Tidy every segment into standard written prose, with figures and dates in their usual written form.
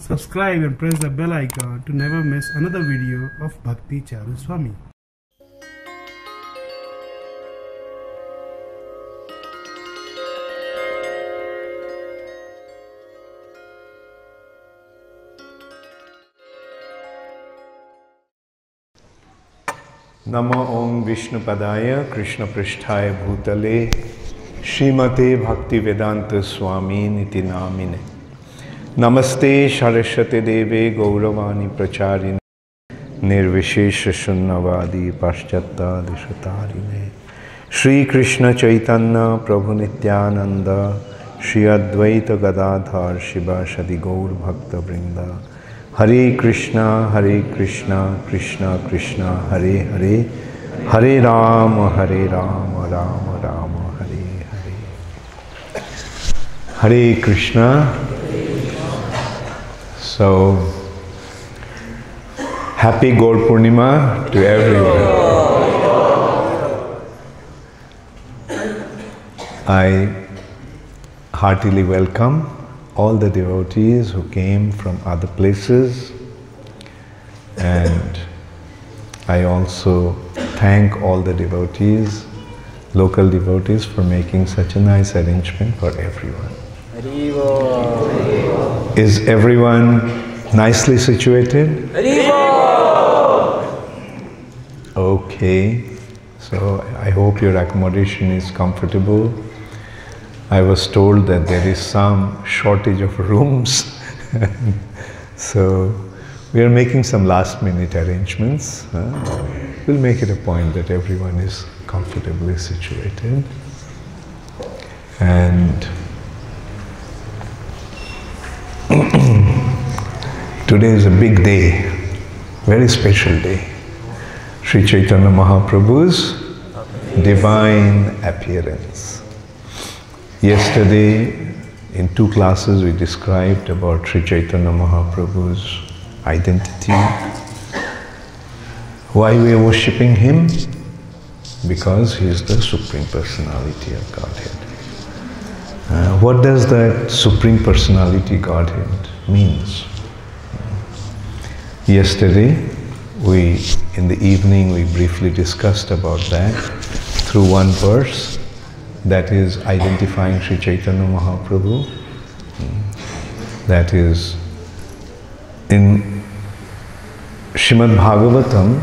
Subscribe and press the bell icon to never miss another video of Bhakti Charu Swami. Namo Om Vishnu Padaya Krishna Pristhaya Bhutale Srimate Bhakti Vedanta Swami Niti Namine Namaste Saraswate Deve Gauravani Pracharine Nirvishesha Shunnavadi Paschatta Dishatarine Shri Krishna Chaitanya Prabhu Nityananda Shri Advaita Gadadhar Shiva Shadi Gaur Bhakta Vrinda Hare Krishna, Krishna Krishna, Hare Hare, Hare Rama, Rama Rama, Hare Hare. Hare Krishna. So, happy Gaur Purnima to everyone. I heartily welcome all the devotees who came from other places, and I also thank all the devotees, local devotees, for making such a nice arrangement for everyone. Is everyone nicely situated? Okay, so I hope your accommodation is comfortable. I was told that there is some shortage of rooms, so we are making some last-minute arrangements. We'll make it a point that everyone is comfortably situated. And today is a big day, very special day. Sri Chaitanya Mahaprabhu's divine appearance. Yesterday, in 2 classes, we described about Sri Chaitanya Mahaprabhu's identity. Why we are worshipping him? Because he is the Supreme Personality of Godhead. What does that Supreme Personality Godhead means? Yesterday, in the evening, we briefly discussed about that through one verse. That is identifying Sri Chaitanya Mahaprabhu. That is, in Srimad Bhagavatam,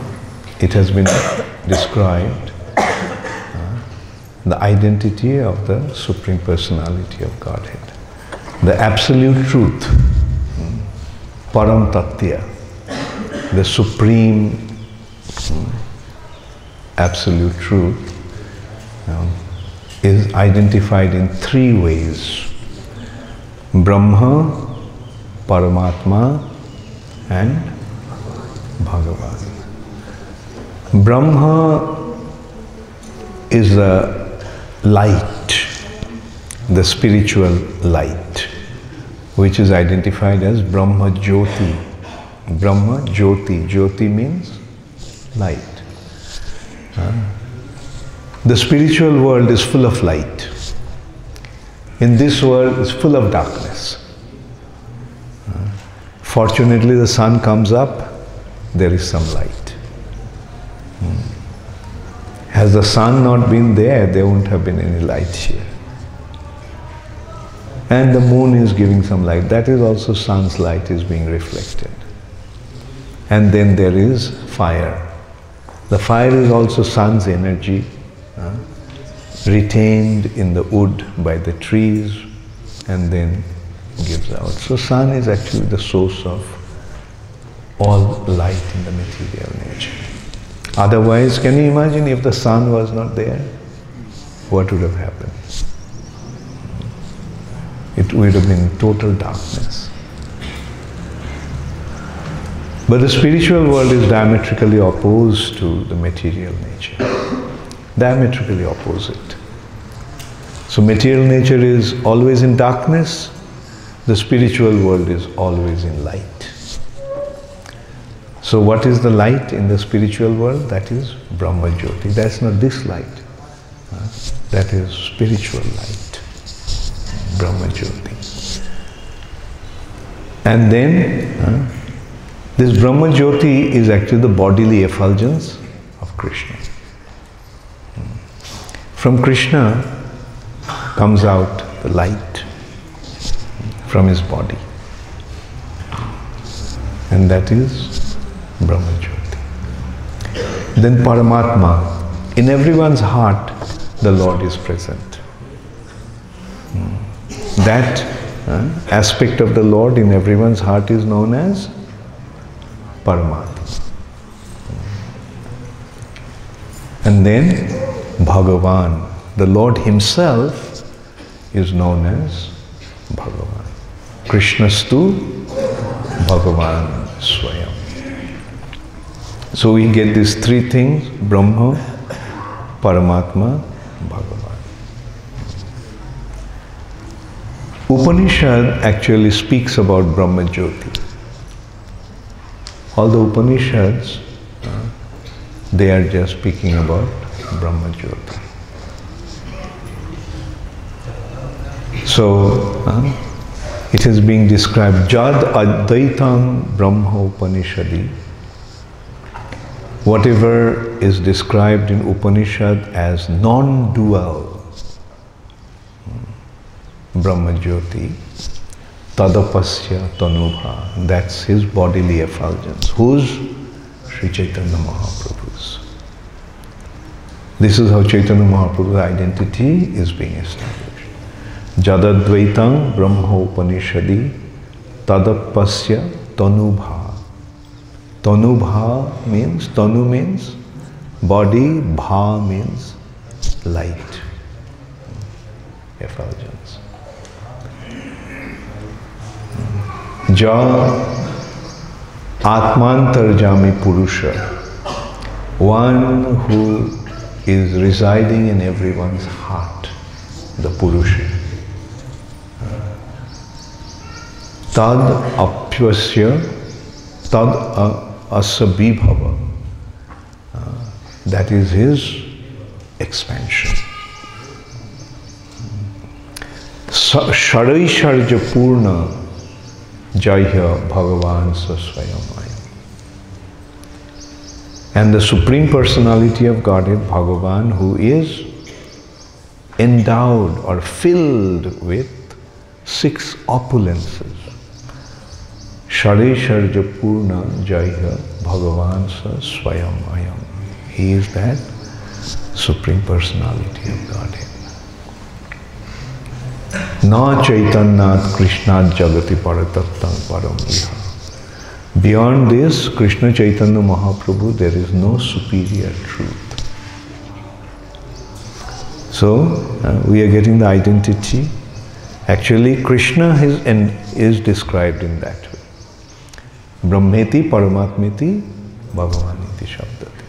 it has been described the identity of the Supreme Personality of Godhead. The absolute truth, Param Tattya, the supreme absolute truth, is identified in 3 ways: Brahma, Paramatma, and Bhagavan. Brahma is the light, the spiritual light, which is identified as Brahma Jyoti. Brahma Jyoti. Jyoti means light. The spiritual world is full of light. In this world, it's full of darkness. Fortunately, the sun comes up, there is some light. Has the sun not been there, there wouldn't have been any light here. And the moon is giving some light. That is also sun's light is being reflected. And then there is fire. The fire is also sun's energy, retained in the wood by the trees, and then gives out. So sun is actually the source of all light in the material nature. Otherwise, can you imagine if the sun was not there? What would have happened? It would have been total darkness. But the spiritual world is diametrically opposed to the material nature. Diametrically opposite. So material nature is always in darkness, the spiritual world is always in light. So what is the light in the spiritual world? That is Brahma Jyoti. That's not this light. That is spiritual light, Brahma Jyoti. And then this Brahma Jyoti is actually the bodily effulgence of Krishna. From Krishna comes out the light from his body. And that is Brahma Jyoti. Then Paramatma. In everyone's heart, the Lord is present. That aspect of the Lord in everyone's heart is known as Paramatma. And then Bhagavan, the Lord himself is known as Bhagavan. Krishnastu Bhagavan Swayam. So we get these three things: Brahma, Paramatma, Bhagavan. Upanishad actually speaks about Brahma Jyoti. All the Upanishads, they are just speaking about Brahma Jyoti. So, it is being described, Jad Advaitam Brahma Upanishadi. Whatever is described in Upanishad as non-dual Brahma Jyoti, Tadapasya Tanubha, that's his bodily effulgence. Whose? Sri Chaitanya Mahaprabhu's. This is how Chaitanya Mahaprabhu's identity is being established. Jadadvaitam Brahma Upanishadi Tadapasya Tanubha. Tanubha means, Tanu means body, Bha means light, effulgence. Ja Atmantarjami Purusha, one who is residing in everyone's heart, the Purusha. Tad Apyasya Tad Asabhibhava, that is his expansion. Sharaisharja Purna Jaya Bhagavan Sasvayamaya. And the Supreme Personality of Godhead, Bhagavan, who is endowed or filled with 6 opulences. Sharaisharja Purna Jaya Bhagavan Sasvayamaya. He is that Supreme Personality of Godhead. Na Chaitanyat Krishnat Jagati Paratattam Param Iha. Beyond this, Krishna Chaitanya Mahaprabhu, there is no superior truth. So, we are getting the identity. Actually, Krishna is described in that way. Brahmeti Paramatmeti Bhagavaniti Shabdati.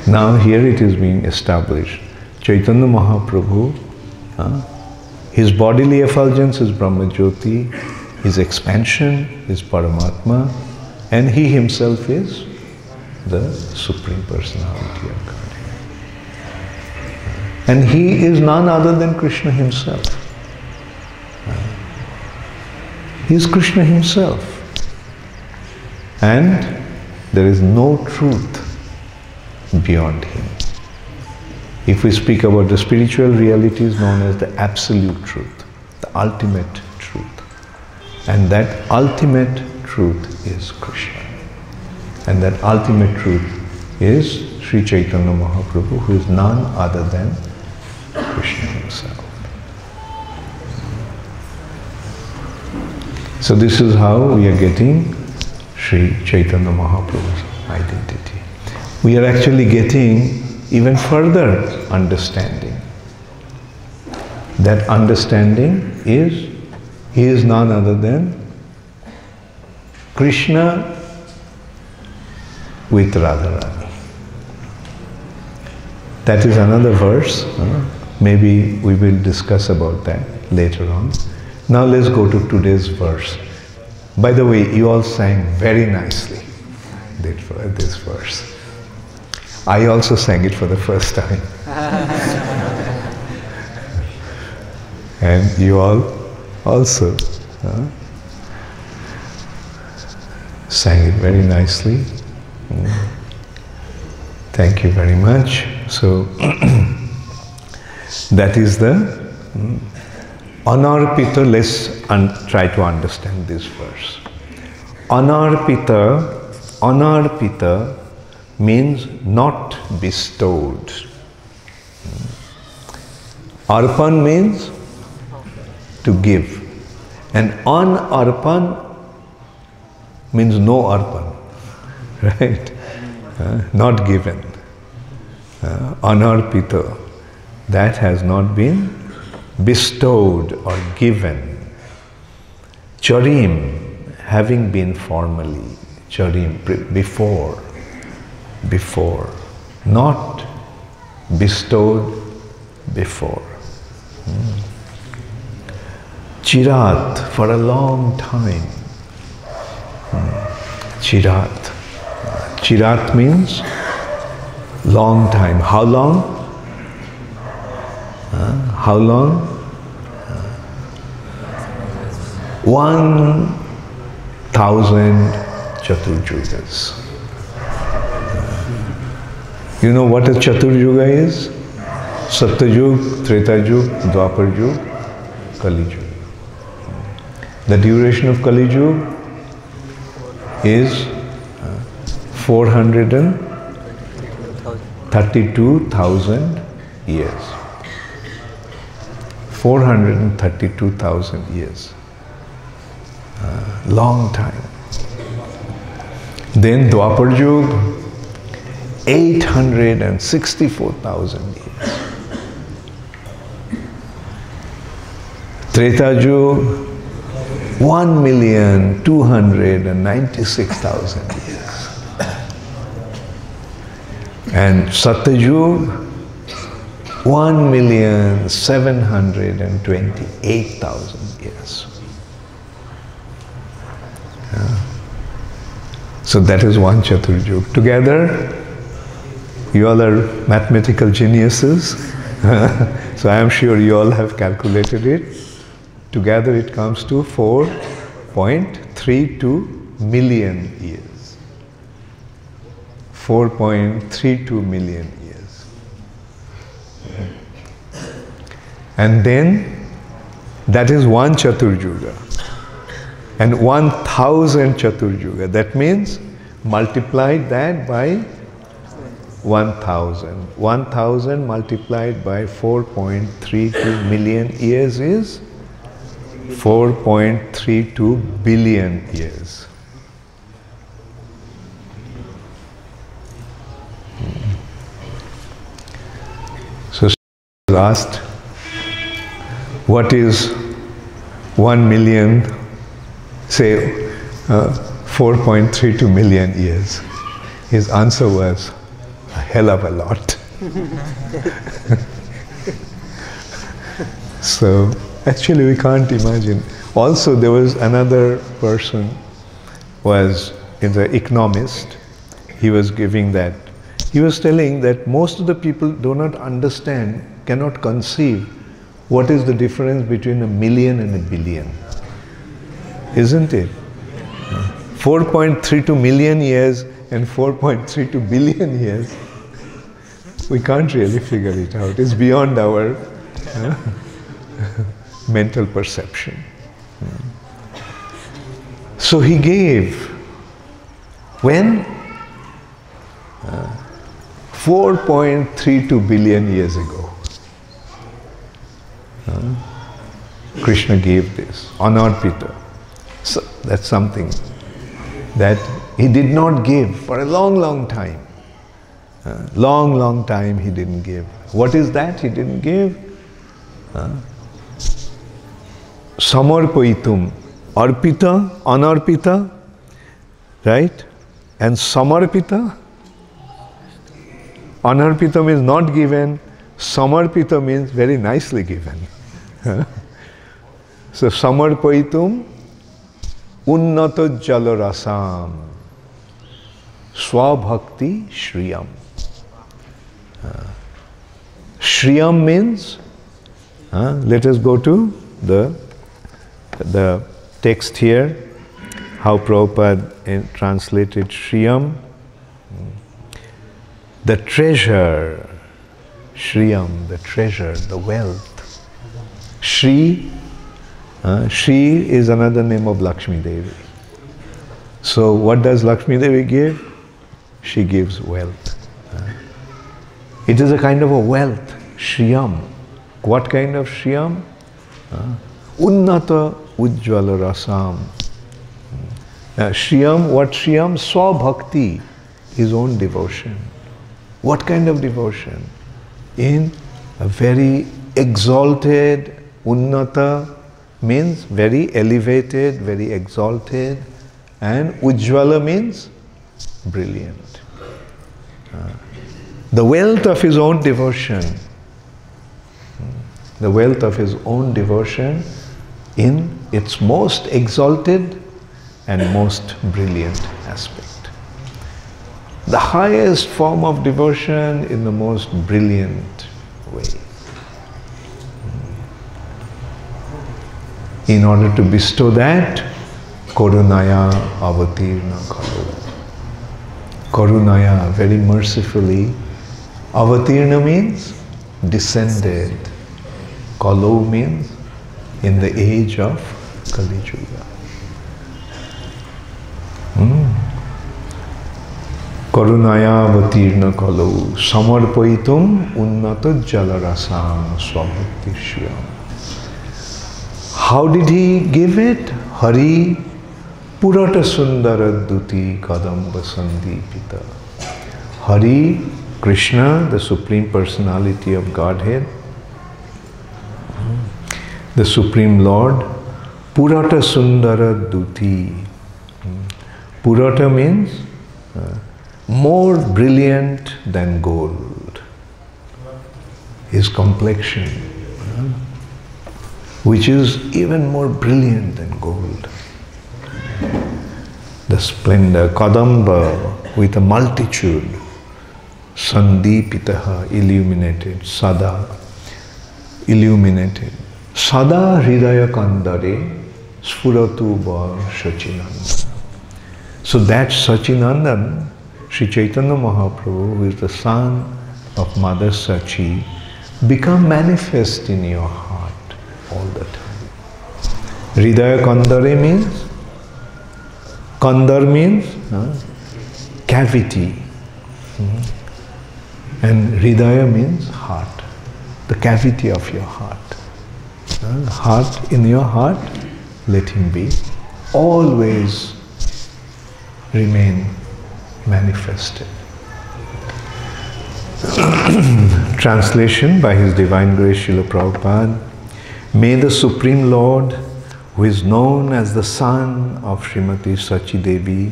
Now here it is being established. Chaitanya Mahaprabhu, his bodily effulgence is Brahma Jyoti, his expansion is Paramatma, and he himself is the Supreme Personality of Godhead. And he is none other than Krishna himself. He is Krishna himself. And there is no truth beyond him. If we speak about the spiritual realities known as the absolute truth, the ultimate truth. And that ultimate truth is Krishna. And that ultimate truth is Sri Chaitanya Mahaprabhu, who is none other than Krishna himself. So this is how we are getting Sri Chaitanya Mahaprabhu's identity. We are actually getting even further understanding. That understanding is, he is none other than Krishna with Radharani. That is another verse. Maybe we will discuss about that later on. Now let's go to today's verse. By the way, you all sang very nicely this verse. I also sang it for the first time. And you all also Sang it very nicely. Thank you very much. So, that is the Anarpita. Let's try to understand this verse. Anarpita means not bestowed. Arpan means to give. And anarpan means no arpan. Right? Not given. Anarpita. That has not been bestowed or given. Charim, having been formerly. Charim, before. Not bestowed before. Chirat, for a long time. Chirat. Chirat means long time. How long? How long? 1,000 Chaturjugas. You know what a Chaturjuga is? Satyajug, Tretayug, Dwaparjug, Kalijug. The duration of Kalijug is 432,000 years. 432,000 years. Long time. Then Dwaparjug, 864,000 years. Tretayug, 1,296,000 years. And Satyajug, 1,728,000 years. So that is one Chaturjug. Together, you all are mathematical geniuses. So I am sure you all have calculated it. Together it comes to 4.32 million years. 4.32 million years. And then, that is one Chaturjuga. And 1,000 Chaturjuga. That means, multiply that by 1,000. 1,000 multiplied by 4.32 million years is 4.32 billion years. So asked, what is 1 million, say 4.32 million years? His answer was a hell of a lot. So actually we can't imagine. Also there was another person was in the economist. He was giving that. He was telling that most of the people do not understand, cannot conceive what is the difference between a million and a billion. Isn't it? 4.32 million years and 4.32 billion years. We can't really figure it out. It's beyond our mental perception. So he gave, when? 4.32 billion years ago. Krishna gave this, Anarpita. So that's something that he did not give for a long, long time. Long time he didn't give. What is that he didn't give? Samarpaitum. Arpita, Anarpita, right? And Samarpita. Anarpita means not given. Samarpita means very nicely given. So Samarpaitum Unnata Jalarasam Swabhakti Shriyam. Shriyam means, let us go to the text here, how Prabhupada translated Shriyam. The treasure, Shriyam, the treasure, the wealth. Shri, Shri is another name of Lakshmi Devi. So what does Lakshmi Devi give? She gives wealth. It is a kind of a wealth, Shriyam. What kind of Shriyam? Unnata Ujjala Rasam. Shriyam, what Shriyam? Swabhakti, his own devotion. What kind of devotion? In a very exalted, Unnata means very elevated, very exalted, and Ujjvala means brilliant. The wealth of his own devotion, the wealth of his own devotion in its most exalted and most brilliant aspect. The highest form of devotion in the most brilliant way. In order to bestow that, Karunaya avatirna kalu. Karunaya, very mercifully. Avatirna means descended. Kalu means in the age of Kali Yuga. Karunaya avatirna kalu samarpaitum unnata jalarasam swabhaktishyam. How did he give it? Hari Purata Sundara Duti Kadamba Sandipita. Hari, Krishna, the Supreme Personality of Godhead, the Supreme Lord, Purata Sundara Duti. Purata means more brilliant than gold. His complexion, which is even more brilliant than gold. The splendor, Kadamba, with a multitude, Sandipitaha, illuminated, Sada, illuminated. Sada Hridaya Kandare, Sfuratu Var Sachinanda. So that Sachinandan, Sri Chaitanya Mahaprabhu, who is the son of Mother Sachi, become manifest in your heart all the time. Hridaya Kandare means, Kandar means cavity, and Hridaya means heart, the cavity of your heart. Heart, in your heart, let him be, always remain manifested. Translation by His Divine Grace Srila Prabhupada. May the Supreme Lord, who is known as the son of Srimati Sachi Devi,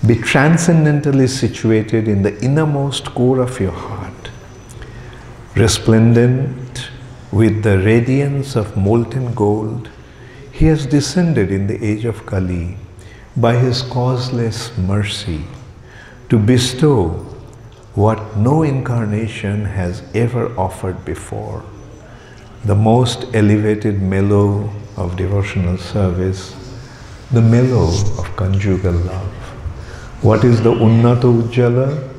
be transcendentally situated in the innermost core of your heart, resplendent with the radiance of molten gold. He has descended in the age of Kali by his causeless mercy to bestow what no incarnation has ever offered before, the most elevated mellow of devotional service, the mellow of conjugal love. What is the Unnata Ujjala?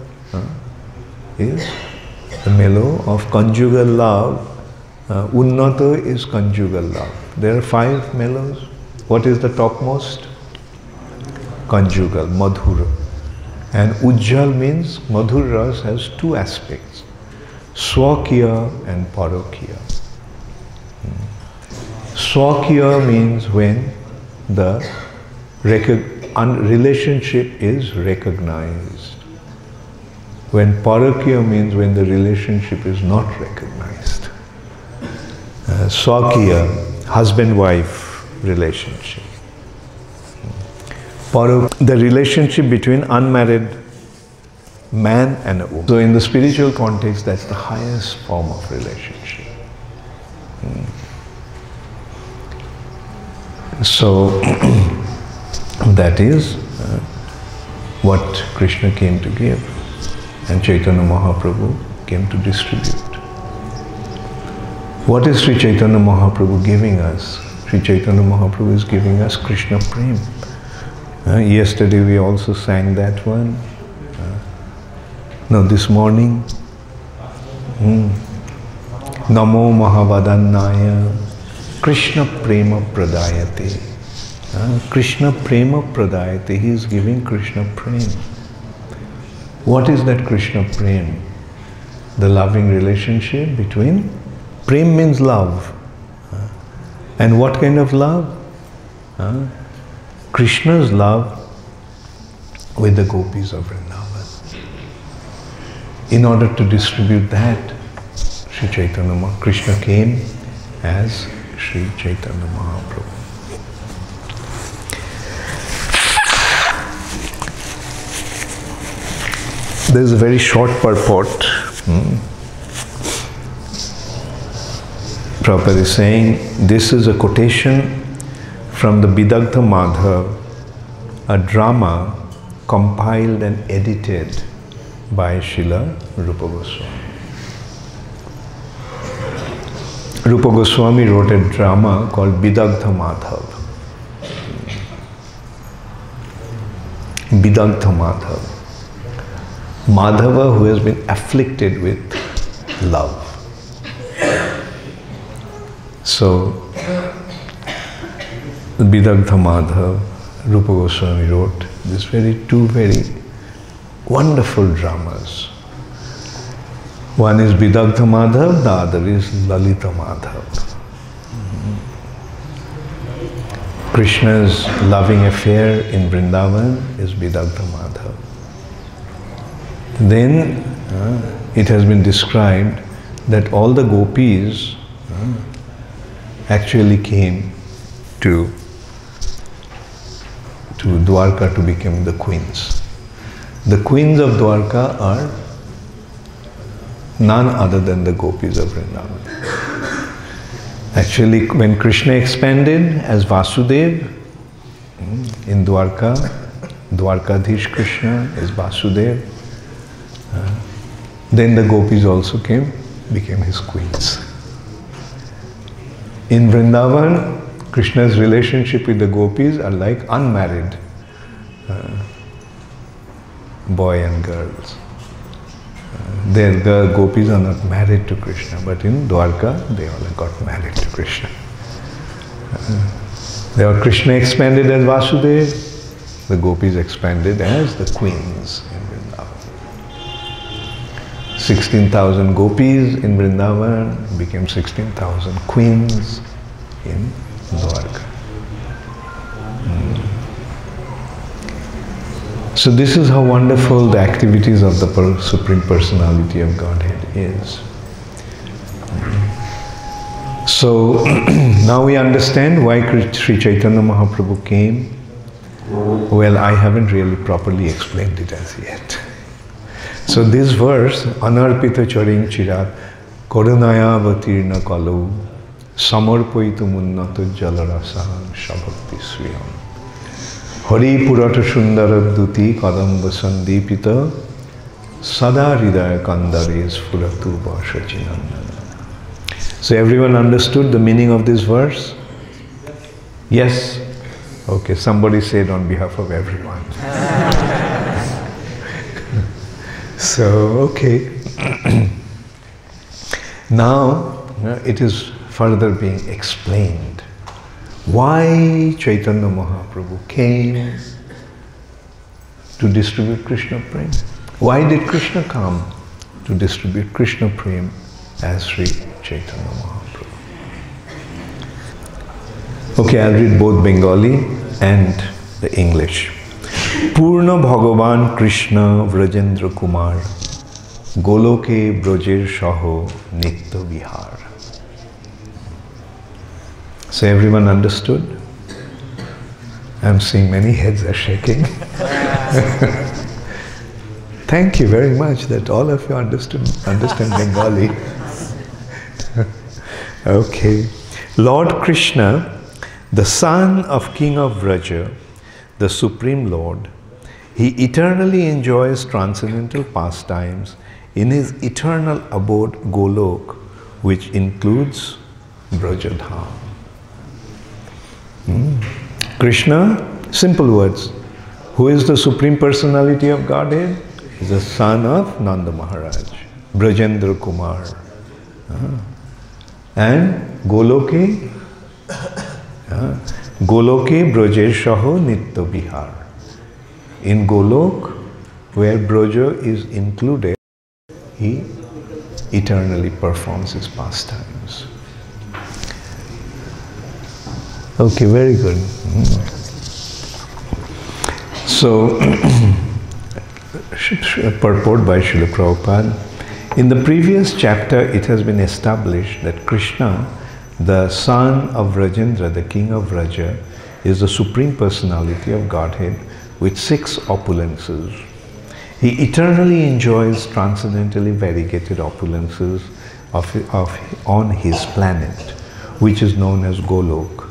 Is the mellow of conjugal love. Unnata is conjugal love. There are 5 mellows. What is the topmost? Conjugal, Madhura. And Ujjal means, Madhur Ras has 2 aspects, Swakya and Parokya. Swakya means when the relationship is recognized. When Parokya means when the relationship is not recognized. Swakya, husband-wife relationship. The relationship between unmarried man and a woman. So in the spiritual context, that's the highest form of relationship. So that is what Krishna came to give, and Chaitanya Mahaprabhu came to distribute. What is Sri Chaitanya Mahaprabhu giving us? Sri Chaitanya Mahaprabhu is giving us Krishna Prem. Yesterday we also sang that one. No, this morning. Namo Mahavadannaya Krishna Prema Pradayate. Krishna Prema Pradayate. He is giving Krishna Prem. What is that Krishna Prem? The loving relationship between. Prem means love. And what kind of love? Krishna's love with the gopis of Vrindavan. In order to distribute that, Sri Chaitanya Krishna came as Sri Chaitanya Mahaprabhu. There is a very short purport. Prabhupada is saying, this is a quotation from the Bidagdha Madhav, a drama compiled and edited by Srila Rupa Goswami. Rupa Goswami wrote a drama called Bidagdha Madhav. Bidagdha Madhav. Madhava who has been afflicted with love. So, Bidagdha Madhav, Rupa Goswami wrote these two very wonderful dramas. One is Bidagdha Madhav, the other is Lalita Madhav. Krishna's loving affair in Vrindavan is Bidagdha Madhav. Then it has been described that all the gopis actually came to Dwarka to become the queens. The queens of Dwarka are none other than the gopis of Vrindavan. Actually, when Krishna expanded as Vasudev in Dwarka, Dwarkadhish Krishna is Vasudev. Then the gopis also became his queens. In Vrindavan, Krishna's relationship with the gopis are like unmarried boy and girls. The gopis are not married to Krishna, but in Dwarka, they all got married to Krishna. Krishna expanded as Vasudev, the gopis expanded as the queens in Vrindavan. 16,000 gopis in Vrindavan became 16,000 queens in Dwarka. So this is how wonderful the activities of the Supreme Personality of Godhead is. So now we understand why Sri Chaitanya Mahaprabhu came. Well, I haven't really properly explained it as yet. So this verse, Anarpita Charing Chirat, Korunaya Vatirna Kalu, Samarpaitu Munnato Jalarasam Shabhakti Swiyam. Hari Purata Sundarabduti Kadamba Sandipita Sada Hridaya Kandares Furatu Bhashachinandana. So everyone understood the meaning of this verse? Yes? Okay, somebody said on behalf of everyone. So, okay. Now, it is further being explained why Chaitanya Mahaprabhu came to distribute Krishna Prem. Why did Krishna come to distribute Krishna Prem as Sri Chaitanya Mahaprabhu? Okay, I'll read both Bengali and the English. Purna Bhagavan Krishna Vrajendra Kumar Goloke Brojer Shaho Nitya Vihar. So everyone understood? I'm seeing many heads are shaking. Thank you very much that all of you understand Bengali. Okay. Lord Krishna, the son of King of Vraja, the Supreme Lord, he eternally enjoys transcendental pastimes in his eternal abode Golok, which includes Brajadham. Krishna, simple words. Who is the Supreme Personality of Godhead? He is the son of Nanda Maharaj, Brajendra Kumar. And Goloke, Goloke Brajeshaho Nitya Bihar. In Golok, where Braja is included, he eternally performs his pastimes. Okay, very good. So, purport by Srila Prabhupada. In the previous chapter, it has been established that Krishna, the son of Rajendra, the king of Vraja, is the Supreme Personality of Godhead with 6 opulences. He eternally enjoys transcendently variegated opulences on his planet, which is known as Golok.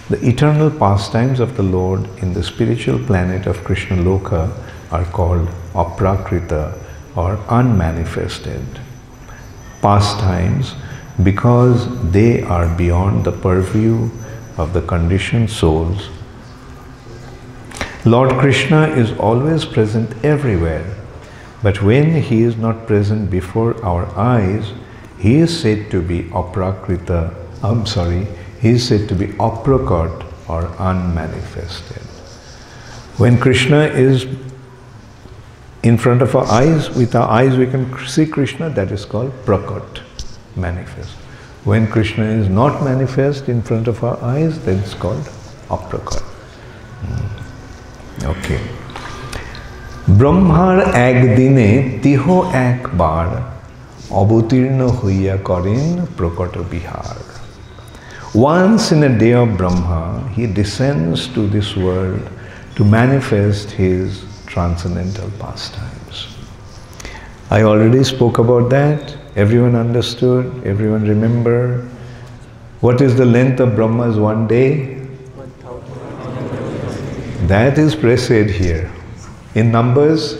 The eternal pastimes of the Lord in the spiritual planet of Krishna Loka are called aprakrita or unmanifested pastimes because they are beyond the purview of the conditioned souls. Lord Krishna is always present everywhere, but when he is not present before our eyes, he is said to be aprakrita, he is said to be aprakot or unmanifested. When Krishna is in front of our eyes, with our eyes we can see Krishna, that is called prakot, manifest. When Krishna is not manifest in front of our eyes, then it's called aprakot. Okay. Brahmar ek dine tiho ek bar avatirna hoiya karen prakata bihar. Once in a day of Brahma, he descends to this world to manifest his transcendental pastimes. I already spoke about that. Everyone understood? Everyone remember? What is the length of Brahma's one day? 1,000. That is presaid here. In numbers?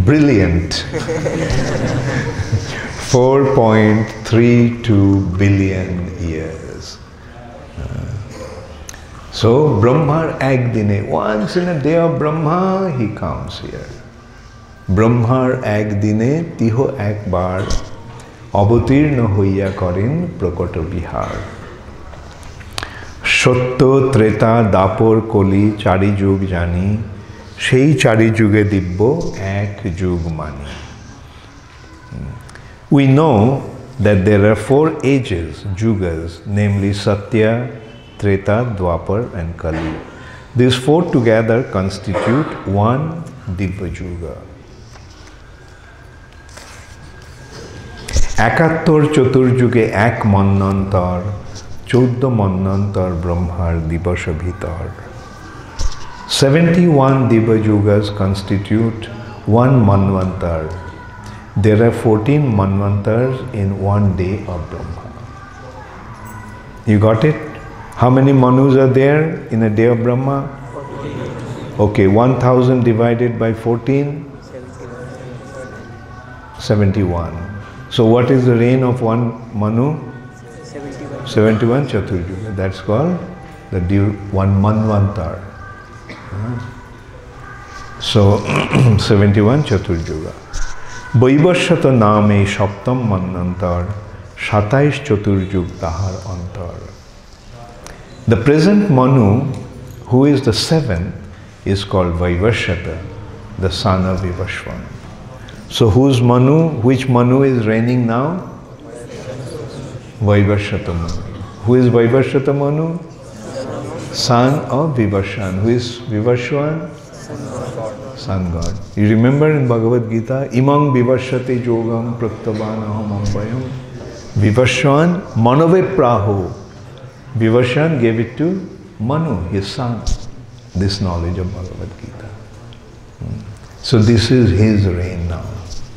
Brilliant. 4.32 billion years. So, Brahma Agdine, once in a day of Brahma, he comes here. Brahma Agdine Tiho Akbar Avatirna Hoiya Karin Prakata Bihar. Shatto Treta Dapor Koli Chari Jug Jani Shei Chari Juge Dibbo Ek Jug Mani. We know that there are 4 ages, Jugas, namely Satya, Treta, Dwapar and Kali. These 4 together constitute one Dibba Juga. Ekattor Chaturjuge Ek Mannantar, Chodda Mannantar Brahmar Dibasha Bhitar. 71 Dibba Jugas constitute one Manvantar. There are 14 Manvantars in one day of Brahma. You got it? How many Manus are there in a day of Brahma? 14. Okay, 1000 divided by 14? 71. So what is the reign of one Manu? 71 Chaturjuga. That's called the one Manvantar. So 71 Chaturjuga. Vaivashyata name Shaptam Manantar Shataish Chaturjug Tahar Antar. The present Manu, who is the 7th, is called Vaivashyata, the son of Vivashwan. So whose Manu, which Manu is reigning now? Vaivashyata Manu. Who is Vaivashyata Manu? Son of Vivashwan. Who is Vivashwan? Sun God. You remember in Bhagavad Gita, Imam Vivashyate Jogam Praktavanaham Ambayam. Vivashwan Manave Praho. Vivashwan gave it to Manu, his son, this knowledge of Bhagavad Gita. So this is his reign now,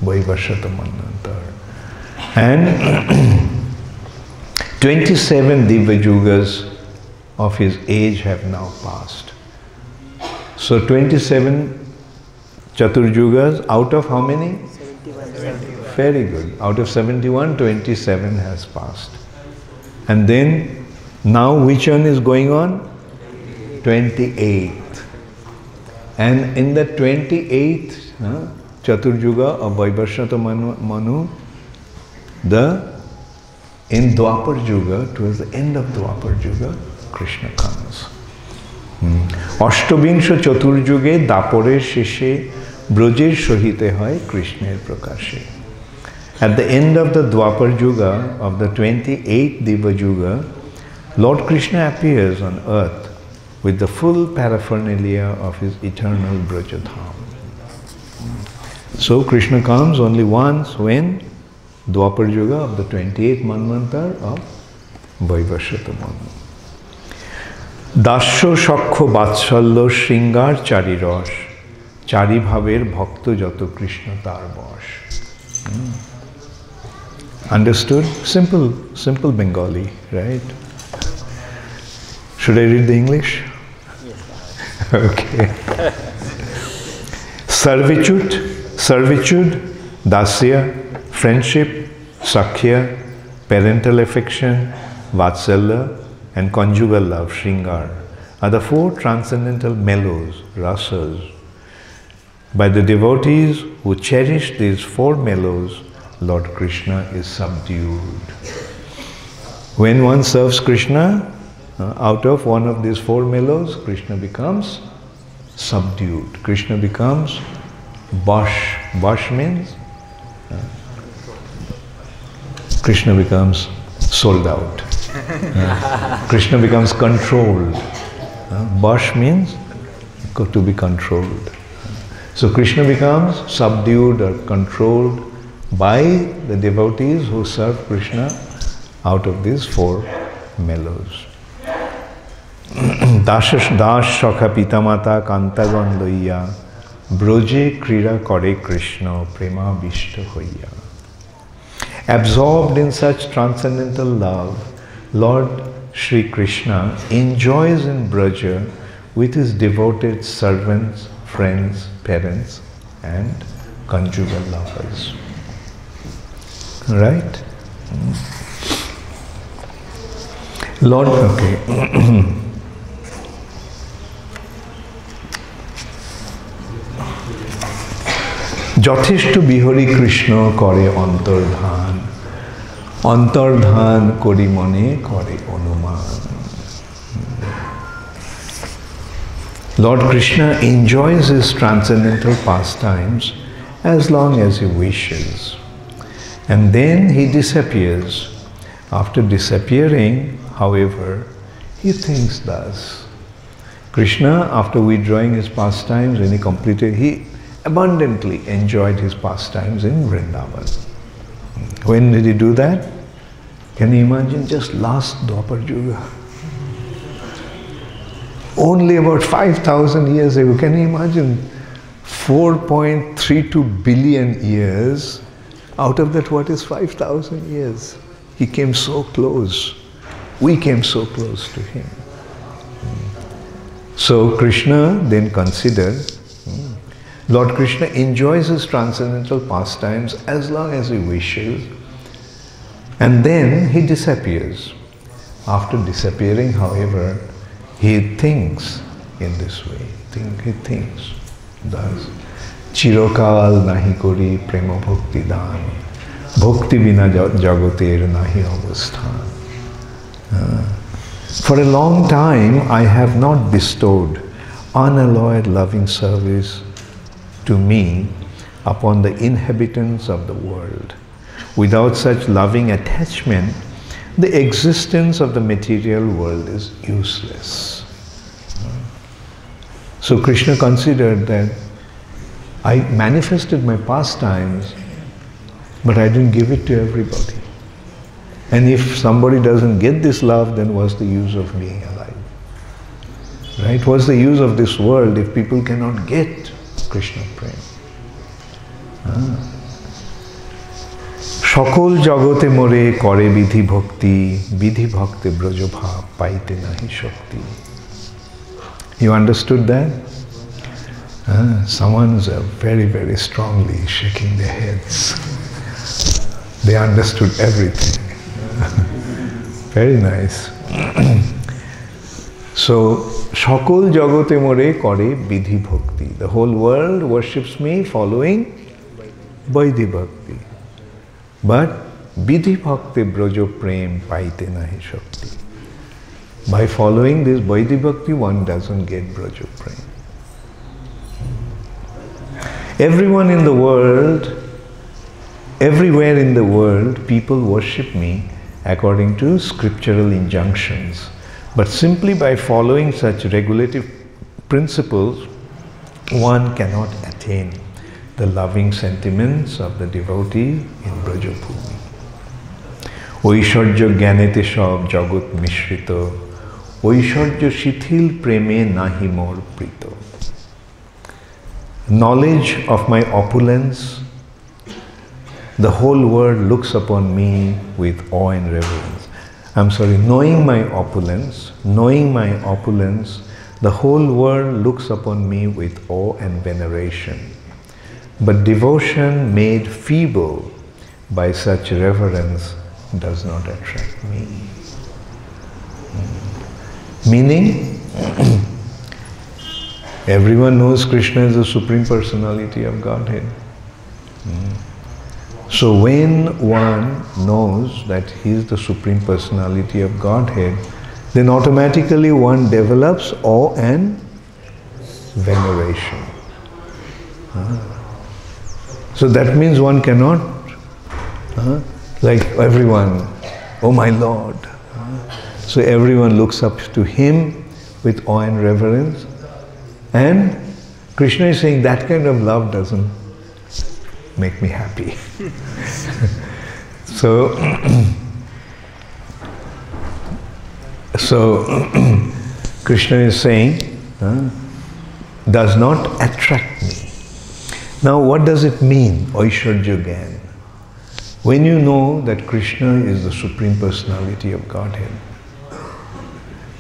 Vaivashyata Manantar. And 27 Divya Jugas of his age have now passed. So 27 Chaturjugas out of how many? very good. Out of 71, 27 has passed. And then, now which one is going on? 28th. And in the 28th Chaturjuga of Vaibhashata Manu, in Dwapar Yuga, towards the end of Dwapar Yuga, Krishna comes. Ashtabingsha Chaturjuge Dapore Sheshe Brojer Shohite Hoy Krishner Prakashe. At the end of the Dwapar Yuga, of the 28th Diva Yuga, Lord Krishna appears on earth with the full paraphernalia of his eternal Brajadham. So Krishna comes only once, when? Dwapar Yuga of the 28th Manvantar of Vaibhashata Manu. Dasya Shakho Vatsalya Shringar Chari Rosh Chari Bhaver Bhakta Jato Krishna Tar Bosh. Understood? Simple Bengali, right? Should I read the English? Yes. Okay. Servitude, dasya, friendship, sakhya, parental affection, vatsalya, and conjugal love, shringar, are the four transcendental mellows, rasas. By the devotees who cherish these four mellows, Lord Krishna is subdued. When one serves Krishna, out of one of these four mellows, Krishna becomes subdued. Krishna becomes Bash. Bash means Krishna becomes sold out. Krishna becomes controlled. Bash means to be controlled. So Krishna becomes subdued or controlled by the devotees who serve Krishna out of these four mellows. Dash Shakha Pitamata Kantagon Loiya Broje Krira Kore Krishna Prema Vishta Hoya. Absorbed in such transcendental love, Lord Sri Krishna enjoys in Braja with his devoted servants, friends, parents, and conjugal lovers. Right? Lord, okay. যথেষ্ট বিহরি কৃষ্ণ করে অন্তর্ধান অন্তর্ধান করি মনে করে অনুমান. Lord Krishna enjoys his transcendental pastimes as long as he wishes, and then he disappears. After disappearing, however, he thinks thus. Krishna, after withdrawing his pastimes, when he completed, he abundantly enjoyed his pastimes in Vrindavan. When did he do that? Can you imagine? Just last Dwapar Yuga. Only about 5,000 years ago. Can you imagine? 4.32 billion years. Out of that, what is 5,000 years? He came so close. We came so close to him. So Krishna then considered, Lord Krishna enjoys his transcendental pastimes as long as he wishes, and then he disappears. After disappearing, however, he thinks in this way. He thinks thus. Chirokal nahi kori prema bhakti dan, bhakti bina jagoter nahi avasthan. For a long time, I have not bestowed unalloyed loving service to me upon the inhabitants of the world. Without such loving attachment, the existence of the material world is useless. So Krishna considered that I manifested my pastimes, but I didn't give it to everybody. And if somebody doesn't get this love, then what's the use of being alive? Right? What's the use of this world if people cannot get Krishna Prem? সকল জগতে মোরে করে বিধি ভক্তি বিধি ভক্তে ব্রজভাব পাইতে নাহি শক্তি. You understood that? Someone's very, very strongly shaking their heads. They understood everything. Very nice. So, Shakol Jagote More Kore Vidhi Bhakti. The whole world worships me following Vaidhi Bhakti. But Vidhi Bhakti Brajo Prem Paite Nahi Shakti. By following this Vaidhi Bhakti, one doesn't get Brajo Prem. Everyone in the world, everywhere in the world, people worship me according to scriptural injunctions. But simply by following such regulative principles, one cannot attain the loving sentiments of the devotee in Brajabhumi. Oishorjo Gyanete Shab Jagat Mishrito, Oishorjo Shithil Preme Nahi Mor Prito. Knowledge of my opulence, the whole world looks upon me with awe and reverence. Knowing my opulence, the whole world looks upon me with awe and veneration. But devotion made feeble by such reverence does not attract me. Meaning, everyone knows Krishna is the Supreme Personality of Godhead. So when one knows that he is the Supreme Personality of Godhead, then automatically one develops awe and veneration. So that means one cannot, like everyone, oh my Lord. So everyone looks up to him with awe and reverence. And Krishna is saying that kind of love doesn't make me happy. So Krishna is saying, does not attract me. Now what does it mean, Aishwarya Gyan? When you know that Krishna is the Supreme Personality of Godhead,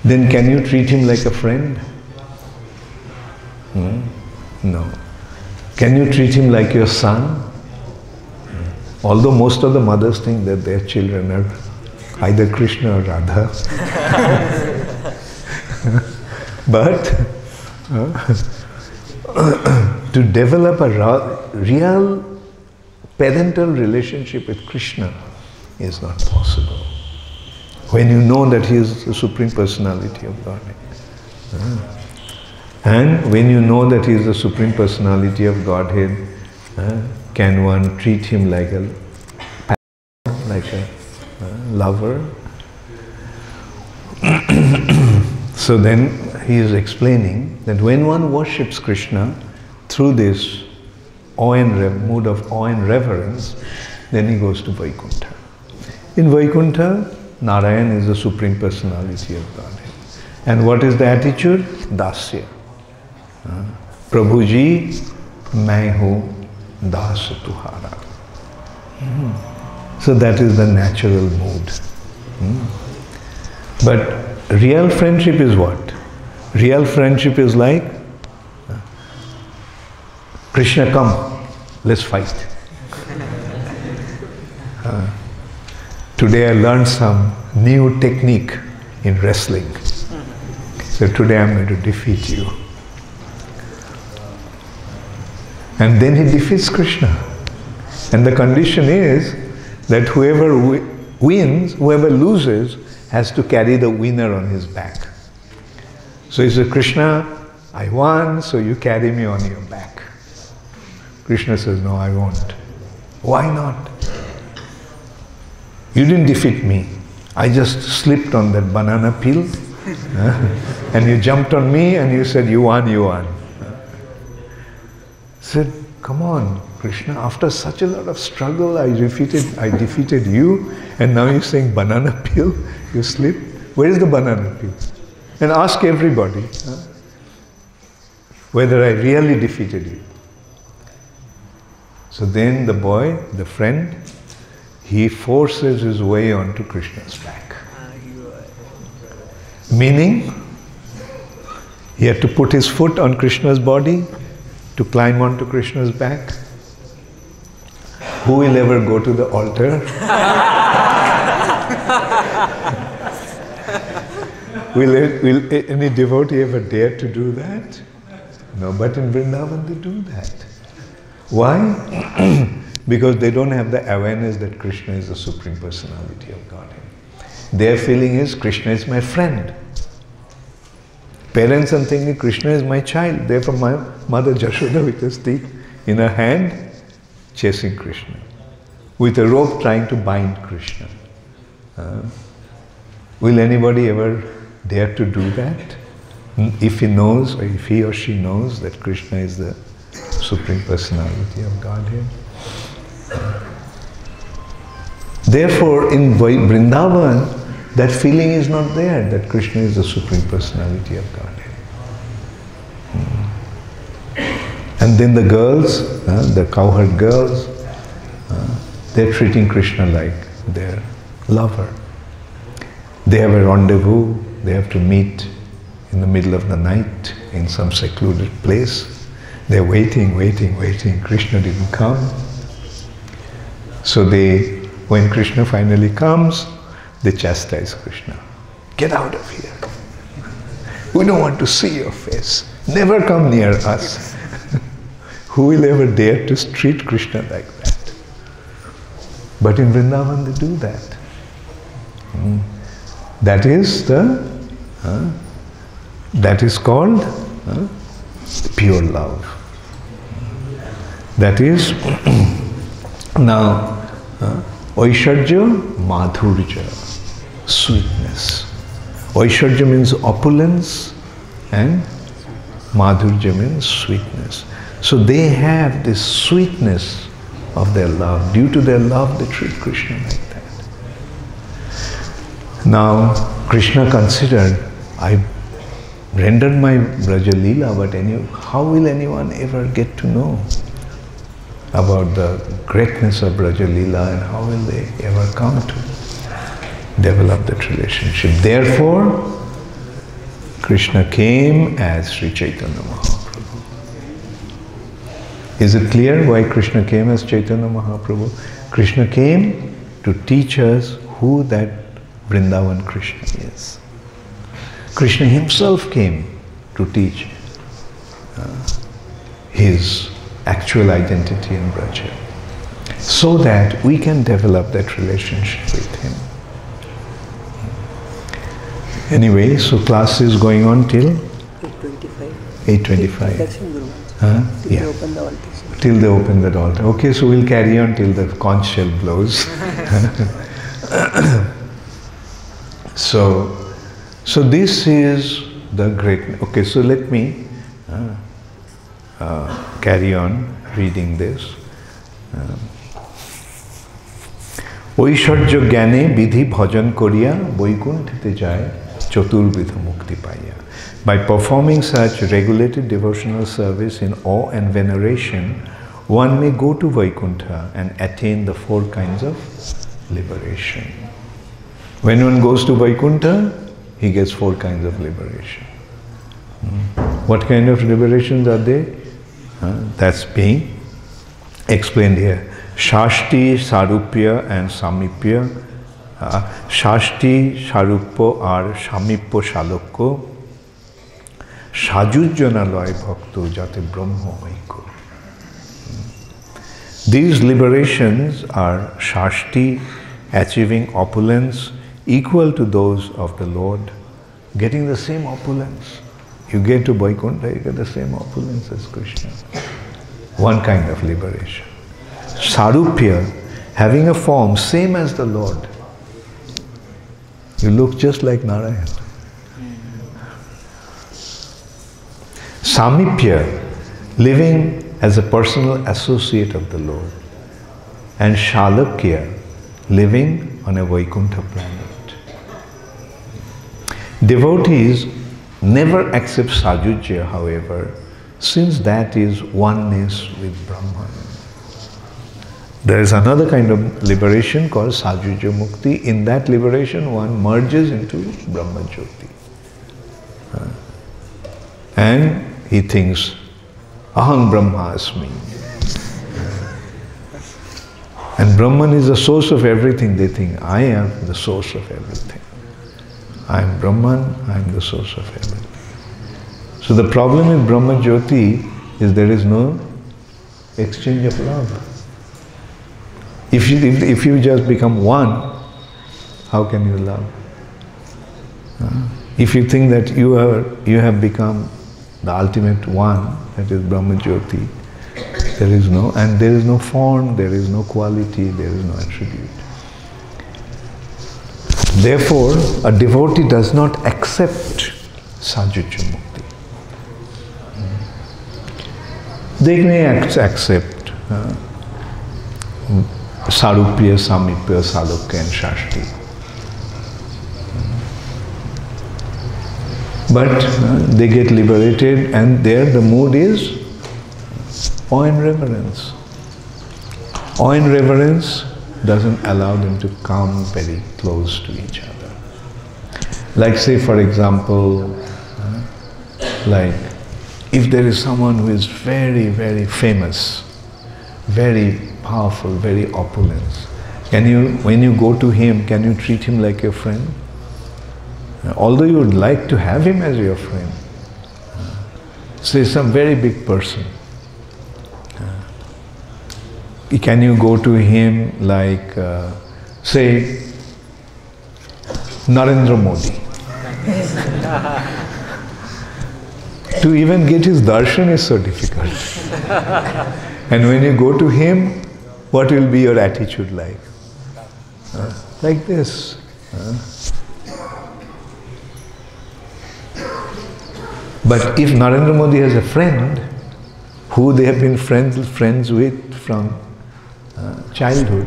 then can you treat him like a friend? No. Can you treat him like your son? Although most of the mothers think that their children are either Krishna or Radha. But to develop a real parental relationship with Krishna is not possible. When you know that he is the Supreme Personality of Godhead. And when you know that he is the Supreme Personality of Godhead, can one treat him like a lover? So then he is explaining that when one worships Krishna through this mood of awe and reverence, then he goes to Vaikuntha. In Vaikuntha, Narayan is the Supreme Personality of Godhead. And what is the attitude? Dasya. Prabhuji, main hu das tuhara. So that is the natural mood. But real friendship is what? Real friendship is like, Krishna, come, let's fight. Today I learned some new technique in wrestling. So today I'm going to defeat you. And then he defeats Krishna. And the condition is that whoever wins, whoever loses, has to carry the winner on his back. So he says, Krishna, I won, so you carry me on your back. Krishna says, no, I won't. Why not? You didn't defeat me. I just slipped on that banana peel. And you jumped on me and you said, you won, you won. Said, come on, Krishna, after such a lot of struggle, I defeated you, and now you're saying banana peel, you slipped. Where is the banana peel? And ask everybody whether I really defeated you. So then the boy, the friend, he forces his way onto Krishna's back. Meaning, he had to put his foot on Krishna's body to climb onto Krishna's back. Who will ever go to the altar? Will any devotee ever dare to do that? No, but in Vrindavan they do that. Why? Because they don't have the awareness that Krishna is the Supreme Personality of Godhead. Their feeling is Krishna is my friend. Parents are thinking Krishna is my child. Therefore my mother Jashoda with a stick in her hand chasing Krishna. With a rope trying to bind Krishna. Will anybody ever dare to do that? If he knows, or if he or she knows that Krishna is the Supreme Personality of Godhead. Therefore, in Vrindavan, that feeling is not there, that Krishna is the Supreme Personality of Godhead. And then the girls, the cowherd girls, they're treating Krishna like their lover. They have a rendezvous, they have to meet in the middle of the night in some secluded place. They're waiting. Krishna didn't come. So when Krishna finally comes, they chastise Krishna. Get out of here. We don't want to see your face. Never come near us. Who will ever dare to treat Krishna like that? But in Vrindavan they do that. That is called pure love. That is now Aishwarya, Madhurya, sweetness. Aishwarya means opulence and Madhurya means sweetness. So they have this sweetness of their love. Due to their love, they treat Krishna like that. Now, Krishna considered, I rendered my Braja Leela, but how will anyone ever get to know about the greatness of Braja Leela and how will they ever come to develop that relationship? Therefore, Krishna came as Sri Chaitanya Mahaprabhu. Is it clear why Krishna came as Chaitanya Mahaprabhu? Krishna came to teach us who that Vrindavan Krishna is. Krishna himself came to teach his actual identity in Braja, so that we can develop that relationship with him. Anyway, so class is going on till 8:25. Yeah. Till they open the altar. Okay, so we'll carry on till the conch shell blows. So this is the great. Okay, so let me carry on reading this. Oishorjo gyane vidhi bhajan koriya boikuntite jay chaturvidha mukti paya. By performing such regulated devotional service in awe and veneration, one may go to Vaikuntha and attain the 4 kinds of liberation. When one goes to Vaikuntha, he gets 4 kinds of liberation. What kind of liberations are they? That's being explained here. Shashti, Sarupya and Samipya. Shashti, Sarupya are Samipya Shalokya. Sajujjanaloy bhakto jate brahma maiko. These liberations are Shashti, achieving opulence equal to those of the Lord, getting the same opulence. You get to Vaikuntha, you get the same opulence as Krishna. One kind of liberation. Sarupya, having a form same as the Lord. You look just like Narayan. Samipya, living as a personal associate of the Lord. And Shalakya, living on a Vaikuntha planet. Devotees never accept Sajujya, however, since that is oneness with Brahman. There is another kind of liberation called Sajujya Mukti. In that liberation, one merges into Brahma Jyoti. And he thinks, Aham Brahmasmi. And Brahman is the source of everything. They think, I am the source of everything. I am Brahman, I am the source of everything. So the problem with Brahma Jyoti is there is no exchange of love. If you just become one, how can you love? If you think that you have become the ultimate one, that is Brahma Jyoti, there is no form, there is no quality, there is no attribute. Therefore, a devotee does not accept Sajuja Mukti. They may accept Sarupya, Samipya, Salokya and Shashti. But they get liberated, and there the mood is awe and reverence. Awe and reverence doesn't allow them to come very close to each other. Like say for example, like if there is someone who is very, very famous, very powerful, very opulent, when you go to him, can you treat him like your friend? Although you would like to have him as your friend. Say some very big person. Can you go to him like, say, Narendra Modi? To even get his darshan is so difficult. And when you go to him, what will be your attitude like? Like this. But if Narendra Modi has a friend, who they have been friends with from childhood,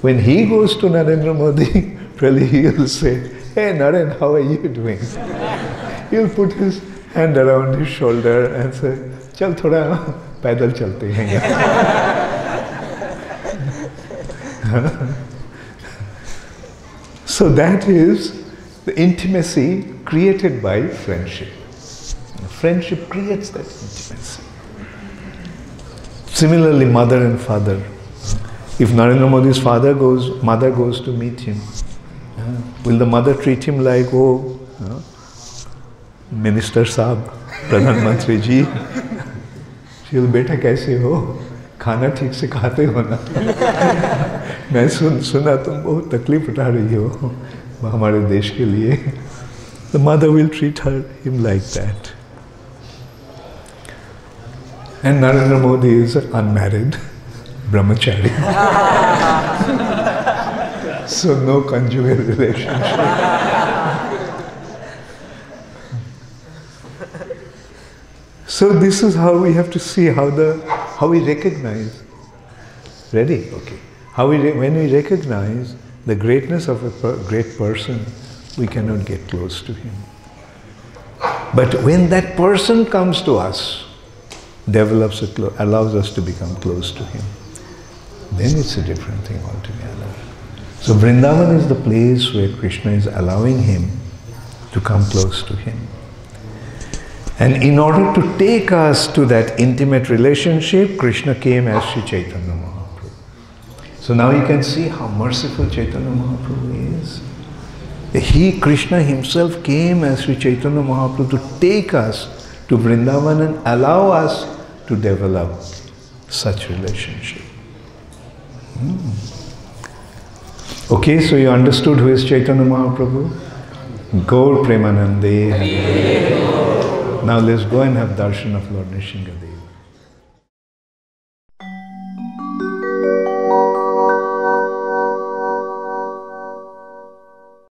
when he goes to Narendra Modi, really he will say, "Hey Naren, how are you doing?" He'll put his hand around his shoulder and say, "Chal thoda paidal chalte hain." So that is the intimacy created by friendship. Friendship creates that intimacy. Similarly, mother and father. If Narendra Modi's mother goes to meet him, will the mother treat him like, "Oh, Minister Saab, Pradhan Mantri ji, she'll beta kaise ho? Khana theek se khate ho na? Main suna tum bahut taklif utha rahi ho hamare desh ke liye." The mother will treat him like that. And Narendra Modi is unmarried, brahmachari. So no conjugal relationship. So this is how we have to see how we recognize. Ready? Okay. When we recognize the greatness of a great person, we cannot get close to him. But when that person comes to us, allows us to become close to him, then it's a different thing altogether. So Vrindavan is the place where Krishna is allowing him to come close to him. And in order to take us to that intimate relationship, Krishna came as Sri Chaitanya Mahaprabhu. So now you can see how merciful Chaitanya Mahaprabhu is. Krishna himself came as Sri Chaitanya Mahaprabhu to take us to Vrindavan and allow us to develop such relationship. Okay, so you understood who is Chaitanya Mahaprabhu? Gaur Premanande. Now let's go and have darshan of Lord Nrsimhadev.